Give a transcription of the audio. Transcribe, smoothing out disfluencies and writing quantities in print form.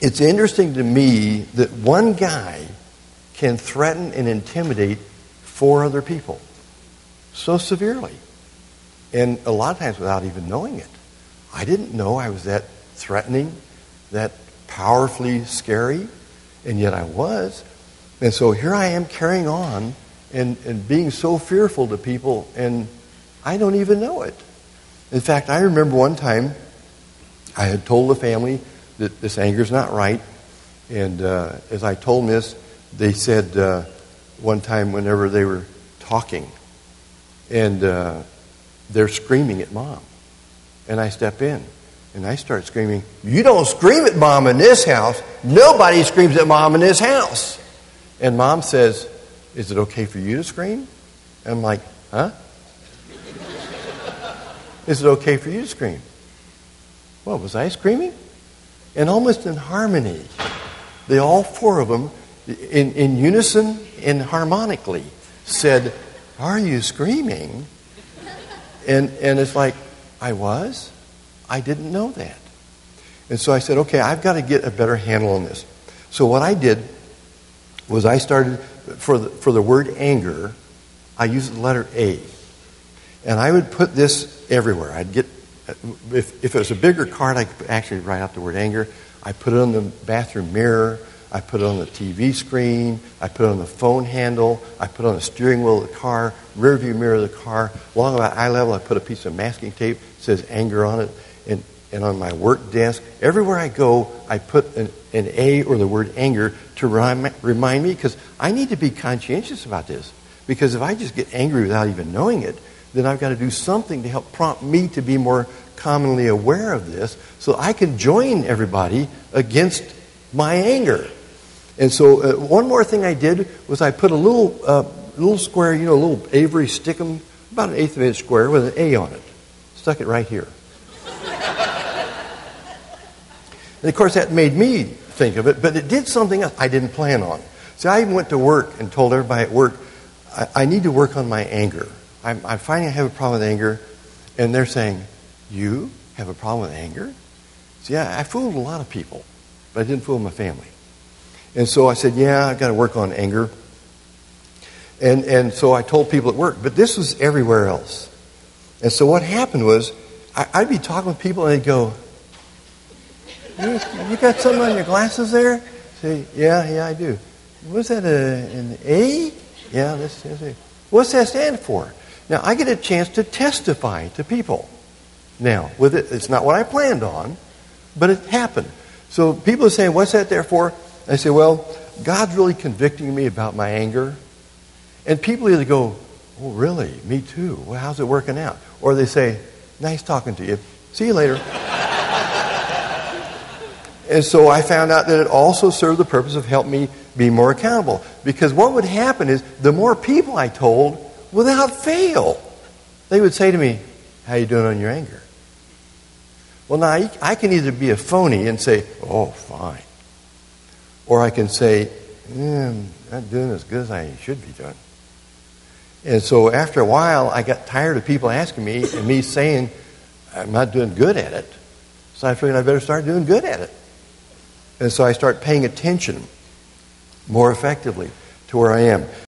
it's interesting to me that one guy can threaten and intimidate 4 other people so severely. And a lot of times without even knowing it. I didn't know I was that threatening, that powerfully scary, and yet I was. And so here I am carrying on and being so fearful to people, and I don't even know it. In fact, I remember one time I had told the family that this anger's not right, and as I told them this, they said one time whenever they were talking, and they're screaming at Mom. And I step in, and I start screaming, "You don't scream at Mom in this house. Nobody screams at Mom in this house." And Mom says, "Is it okay for you to scream?" And I'm like, "Huh? Is it okay for you to scream?" What, was I screaming? And almost in harmony, they all 4 of them, in unison and harmonically, said, "Are you screaming?" And it's like, I was? I didn't know that. And so I said, okay, I've got to get a better handle on this. So what I did was I started, for the word anger, I used the letter A. And I would put this everywhere. I'd get, if it was a bigger card, I could actually write out the word anger. I put it on the bathroom mirror. I put it on the TV screen. I put it on the phone handle. I put it on the steering wheel of the car, rear view mirror of the car. Along about eye level, I put a piece of masking tape that says anger on it. And on my work desk, everywhere I go, I put an A or the word anger to remind me, because I need to be conscientious about this. Because if I just get angry without even knowing it, then I've got to do something to help prompt me to be more commonly aware of this so I can join everybody against my anger. And so one more thing I did was I put a little square, a little Avery Stickum, about an 1/8 of an inch square with an A on it. Stuck it right here. And of course that made me think of it, but it did something else I didn't plan on. See, I even went to work and told everybody at work, I need to work on my anger. I'm finding I have a problem with anger, and they're saying, "You have a problem with anger?" See, I fooled a lot of people, but I didn't fool my family. And so I said, yeah, I've got to work on anger. And so I told people at work, but this was everywhere else. And so what happened was, I'd be talking with people, and they'd go, you got something on your glasses there? I say, yeah, I do. Was that an A? Yeah, that's A. What's that stand for? Now, I get a chance to testify to people. Now, with it, it's not what I planned on, but it happened. So people are saying, what's that there for? I say, well, God's really convicting me about my anger. And people either go, oh, really? Me too. Well, how's it working out? Or they say, nice talking to you. See you later. And so I found out that it also served the purpose of helping me be more accountable. Because what would happen is, the more people I told, without fail, they would say to me, how you doing on your anger? Well, now, I can either be a phony and say, oh, fine. Or I can say, I'm not doing as good as I should be doing. And so after a while, I got tired of people asking me and me saying, I'm not doing good at it. So I figured I better start doing good at it. And so I start paying attention more effectively to where I am.